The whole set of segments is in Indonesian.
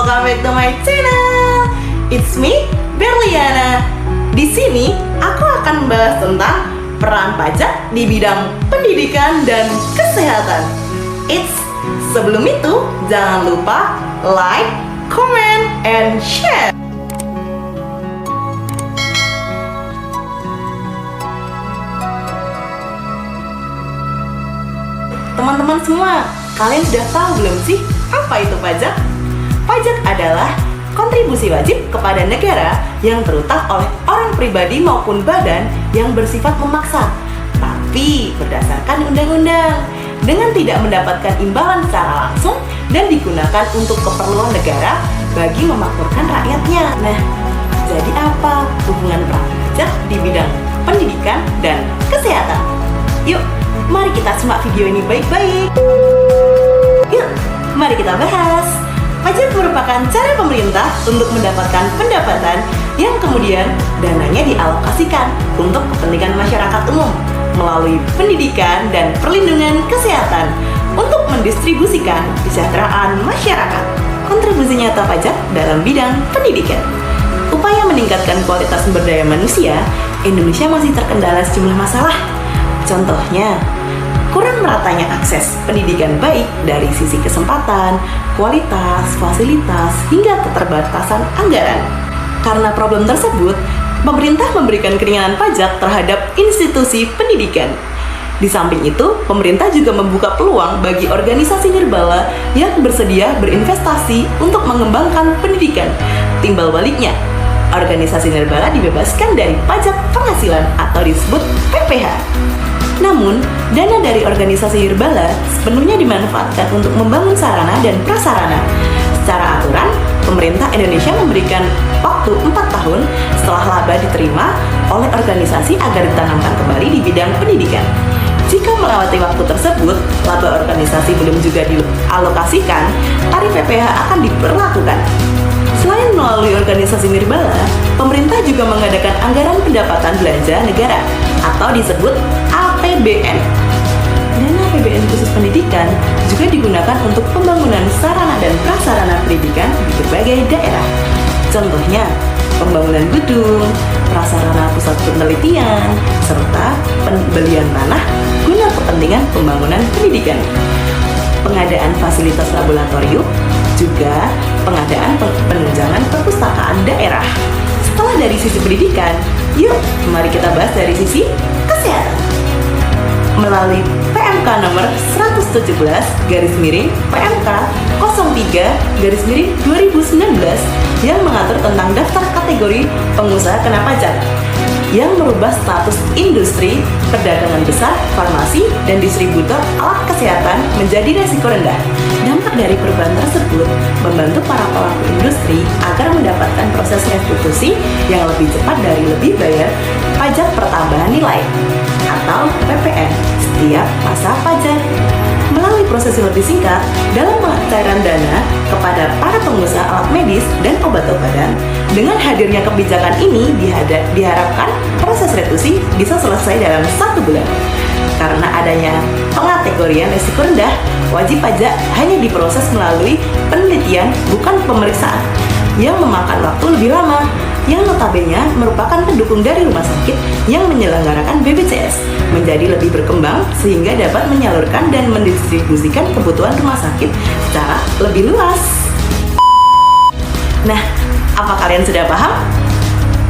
welcome back to my channel. It's me, Berliana. Di sini aku akan membahas tentang peran pajak di bidang pendidikan dan kesehatan. Sebelum itu jangan lupa like, comment, and share. Teman-teman semua, kalian sudah tahu belum sih apa itu pajak? Pajak adalah kontribusi wajib kepada negara yang terutang oleh orang pribadi maupun badan yang bersifat memaksa, tapi berdasarkan undang-undang, dengan tidak mendapatkan imbalan secara langsung dan digunakan untuk keperluan negara bagi memakmurkan rakyatnya. Nah, jadi apa hubungan peran pajak di bidang pendidikan dan kesehatan? Yuk, mari kita simak video ini baik-baik. Yuk, mari kita bahas. Pajak merupakan cara pemerintah untuk mendapatkan pendapatan yang kemudian dananya dialokasikan untuk kepentingan masyarakat umum melalui pendidikan dan perlindungan kesehatan untuk mendistribusikan kesejahteraan masyarakat. Kontribusi nyata pajak dalam bidang pendidikan. Upaya meningkatkan kualitas sumber daya manusia, Indonesia masih terkendala sejumlah masalah. Contohnya, kurang meratanya akses pendidikan baik dari sisi kesempatan, kualitas, fasilitas, hingga keterbatasan anggaran. Karena problem tersebut, pemerintah memberikan keringanan pajak terhadap institusi pendidikan. Di samping itu, pemerintah juga membuka peluang bagi organisasi nirbala yang bersedia berinvestasi untuk mengembangkan pendidikan. Timbal baliknya, organisasi nirbala dibebaskan dari pajak penghasilan atau disebut PPh. Namun, dana dari organisasi nirbala sepenuhnya dimanfaatkan untuk membangun sarana dan prasarana. Secara aturan, pemerintah Indonesia memberikan waktu 4 tahun setelah laba diterima oleh organisasi agar ditanamkan kembali di bidang pendidikan. Jika melewati waktu tersebut, laba organisasi belum juga dialokasikan, tarif PPh akan diberlakukan. Selain melalui organisasi nirbala, pemerintah juga mengadakan anggaran pendapatan belanja negara atau disebut APBN. Dana APBN khusus pendidikan juga digunakan untuk pembangunan sarana dan prasarana pendidikan di berbagai daerah. Contohnya, pembangunan gedung, prasarana pusat penelitian, serta pembelian tanah guna kepentingan pembangunan pendidikan. Pengadaan fasilitas laboratorium, juga pengadaan penunjangan perpustakaan daerah. Setelah dari sisi pendidikan, yuk mari kita bahas dari sisi kesehatan. Melalui PMK nomor 117 PMK 03/2019 yang mengatur tentang daftar kategori pengusaha kena pajak, yang merubah status industri, perdagangan besar, farmasi, dan distributor alat kesehatan menjadi resiko rendah. Dampak dari perubahan tersebut membantu para pelaku industri agar mendapatkan proses restitusi yang lebih cepat dari lebih bayar pajak pertambahan nilai atau PPN setiap masa pajak. Melalui proses yang lebih singkat dalam pencairan dana kepada para pengusaha alat medis dan obat-obatan, dengan hadirnya kebijakan ini diharapkan proses restitusi bisa selesai dalam 1 bulan. Karena adanya pengategorian risiko rendah, wajib pajak hanya diproses melalui penelitian bukan pemeriksaan yang memakan waktu lebih lama, yang notabene merupakan pendukung dari rumah sakit yang menyelenggarakan BPJS menjadi lebih berkembang sehingga dapat menyalurkan dan mendistribusikan kebutuhan rumah sakit secara lebih luas. Nah, apa kalian sudah paham?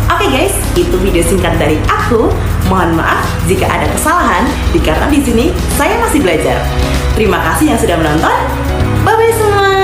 Oke guys, itu video singkat dari aku. Mohon maaf jika ada kesalahan, dikarenakan di sini saya masih belajar. Terima kasih yang sudah menonton. Bye bye semua.